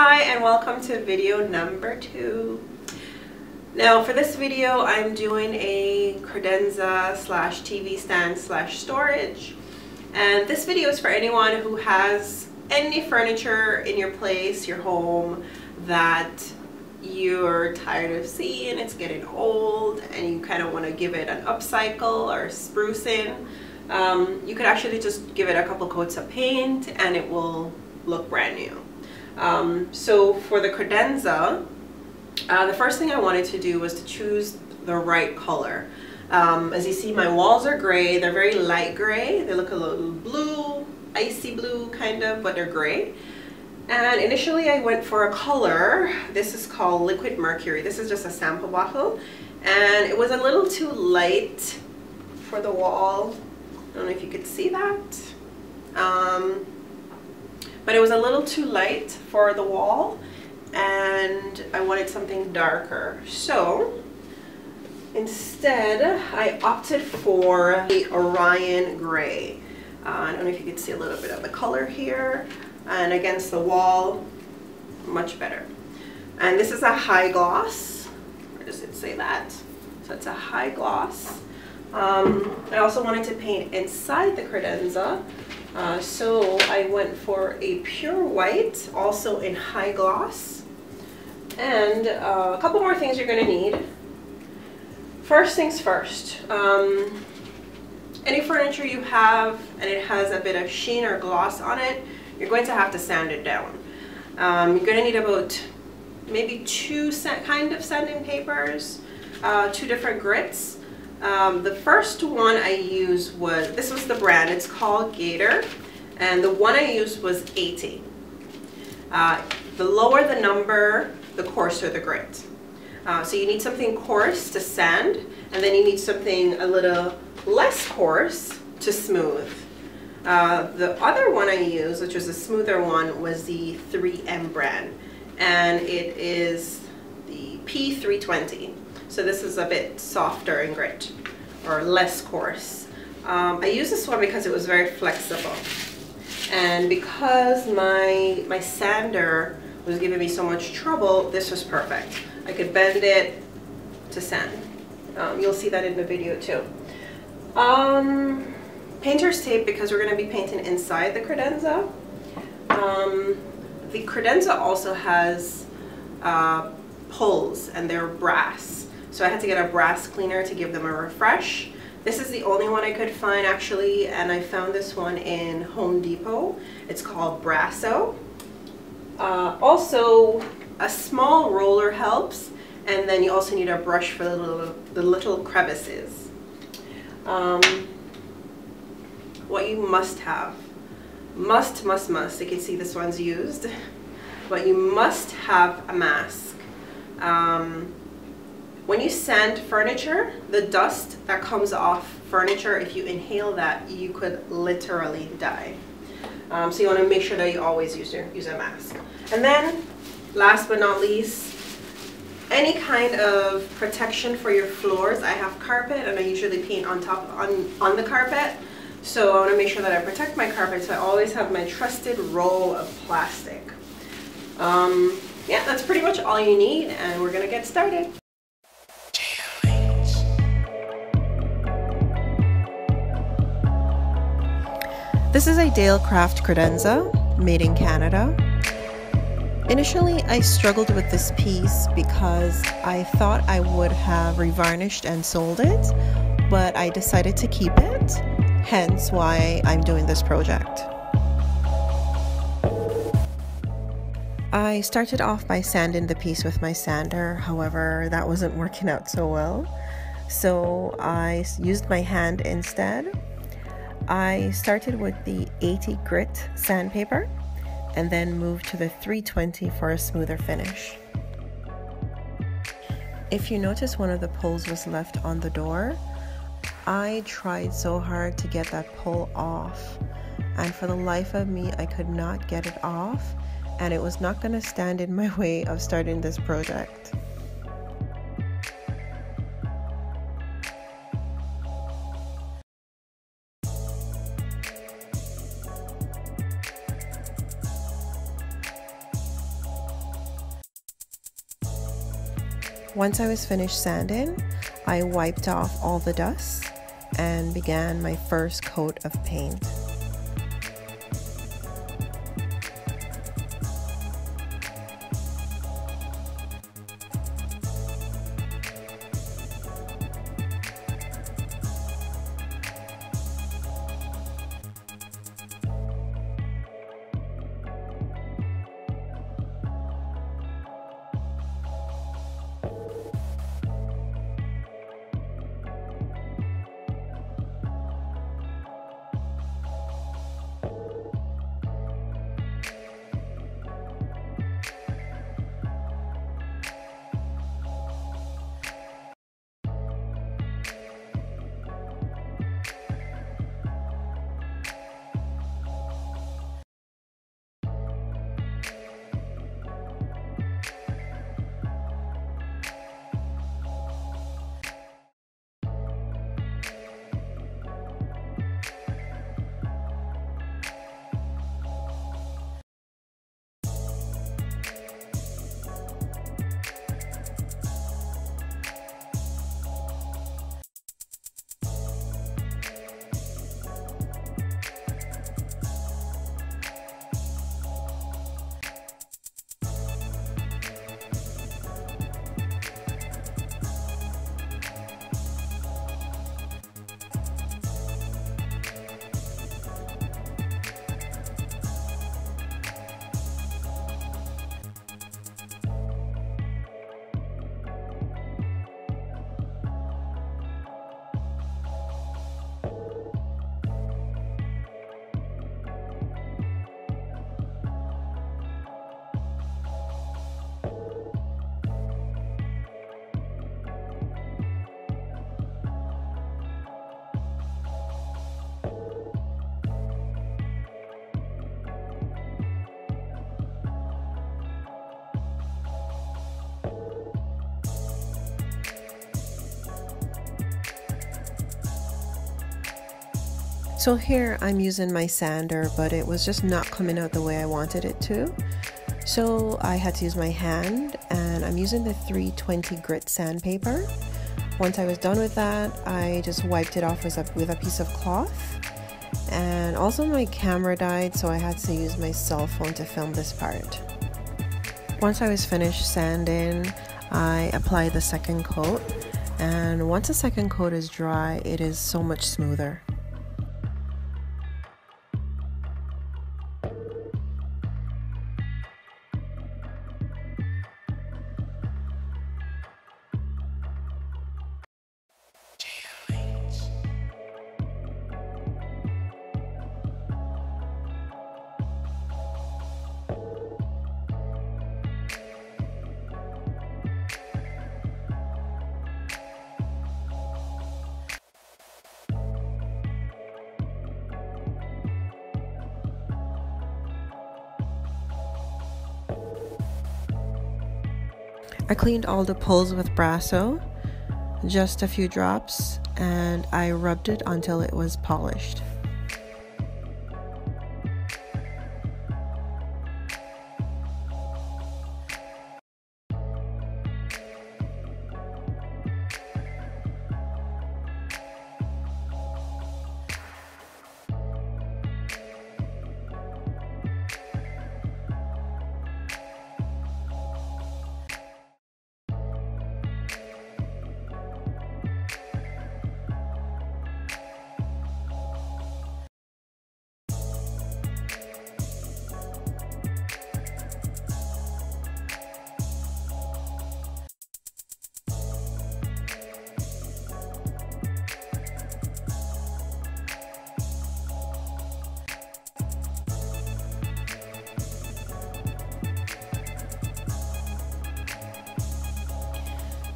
Hi and welcome to video number 2. Now for this video I'm doing a credenza slash TV stand slash storage, and this video is for anyone who has any furniture in your place, your home, that you're tired of seeing, it's getting old and you kind of want to give it an upcycle or sprucing. You could actually just give it a couple coats of paint and it will look brand new. So for the credenza, the first thing I wanted to do was to choose the right color. As you see, my walls are gray. They're very light gray. They look a little blue, icy blue kind of, but they're gray. And initially I went for a color. This is called Liquid Mercury. This is just a sample bottle, and it was a little too light for the wall. I don't know if you could see that. But it was a little too light for the wall and I wanted something darker. So instead I opted for the Orion Grey. I don't know if you could see a little bit of the color here, and against the wall, much better. And this is a high gloss. Where does it say that? So it's a high gloss. I also wanted to paint inside the credenza. So I went for a pure white, also in high gloss. And a couple more things you're going to need. First things first, any furniture you have and it has a bit of sheen or gloss on it, you're going to have to sand it down. You're going to need about maybe 2 kind of sanding papers, 2 different grits. The first one I used was, this was the brand, it's called Gator, and the one I used was 80. The lower the number, the coarser the grit. So you need something coarse to sand, and then you need something a little less coarse to smooth. The other one I used, which was a smoother one, was the 3M brand, and it is the P320. So this is a bit softer in grit, or less coarse. I used this one because it was very flexible, and because my sander was giving me so much trouble, this was perfect. I could bend it to sand. You'll see that in the video too. Painter's tape, because we're going to be painting inside the credenza. The credenza also has pulls, and they're brass. So I had to get a brass cleaner to give them a refresh. This is the only one I could find actually, and I found this one in Home Depot. It's called Brasso. Also, a small roller helps, and then you also need a brush for the little crevices. What you must have, must, you can see this one's used, but you must have a mask. When you sand furniture, the dust that comes off furniture, if you inhale that, you could literally die. So you want to make sure that you always use a mask. And then, last but not least, any kind of protection for your floors. I have carpet, and I usually paint on top on the carpet. So I want to make sure that I protect my carpet, so I always have my trusted roll of plastic. Yeah, that's pretty much all you need, and we're going to get started. This is a Deilcraft Credenza, made in Canada. Initially, I struggled with this piece because I thought I would have revarnished and sold it, but I decided to keep it, hence why I'm doing this project. I started off by sanding the piece with my sander, however, that wasn't working out so well, so I used my hand instead. I started with the 80 grit sandpaper and then moved to the 320 for a smoother finish. If you notice, one of the pulls was left on the door. I tried so hard to get that pull off, and for the life of me I could not get it off, and it was not going to stand in my way of starting this project. Once I was finished sanding, I wiped off all the dust and began my first coat of paint. So here I'm using my sander, but it was just not coming out the way I wanted it to. So I had to use my hand, and I'm using the 320 grit sandpaper. Once I was done with that, I just wiped it off with a piece of cloth. And also my camera died, so I had to use my cell phone to film this part. Once I was finished sanding, I applied the second coat. And once the second coat is dry, it is so much smoother. I cleaned all the pulls with Brasso, just a few drops, and I rubbed it until it was polished.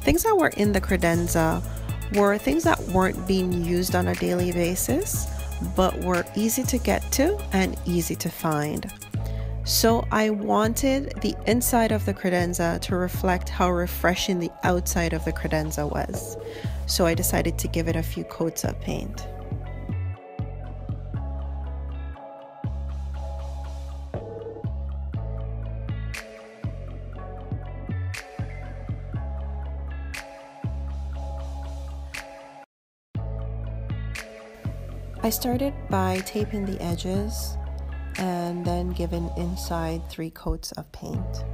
Things that were in the credenza were things that weren't being used on a daily basis, but were easy to get to and easy to find. So I wanted the inside of the credenza to reflect how refreshing the outside of the credenza was. So I decided to give it a few coats of paint. I started by taping the edges and then giving inside 3 coats of paint.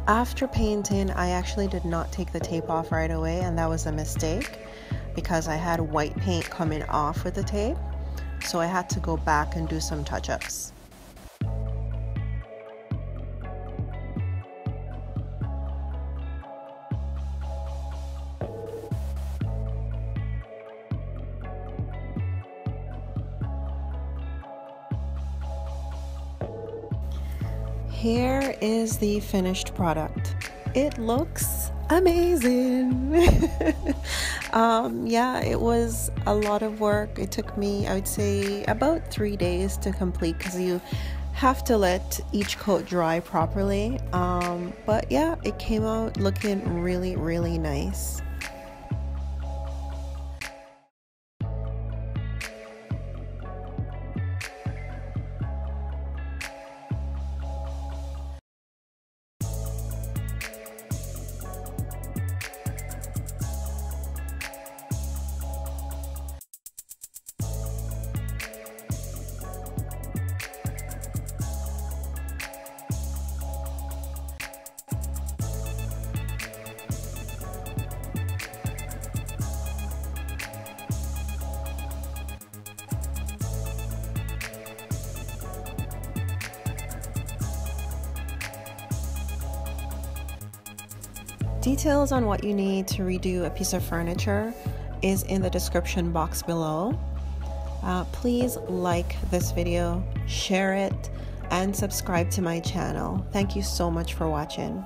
After painting, I actually did not take the tape off right away, and that was a mistake because I had white paint coming off with the tape, so I had to go back and do some touch-ups. Here is the finished product. It looks amazing. Yeah, it was a lot of work. It took me, I would say, about 3 days to complete because you have to let each coat dry properly. But yeah, it came out looking really, really nice. Details on what you need to redo a piece of furniture is in the description box below. Please like this video, share it, and subscribe to my channel. Thank you so much for watching.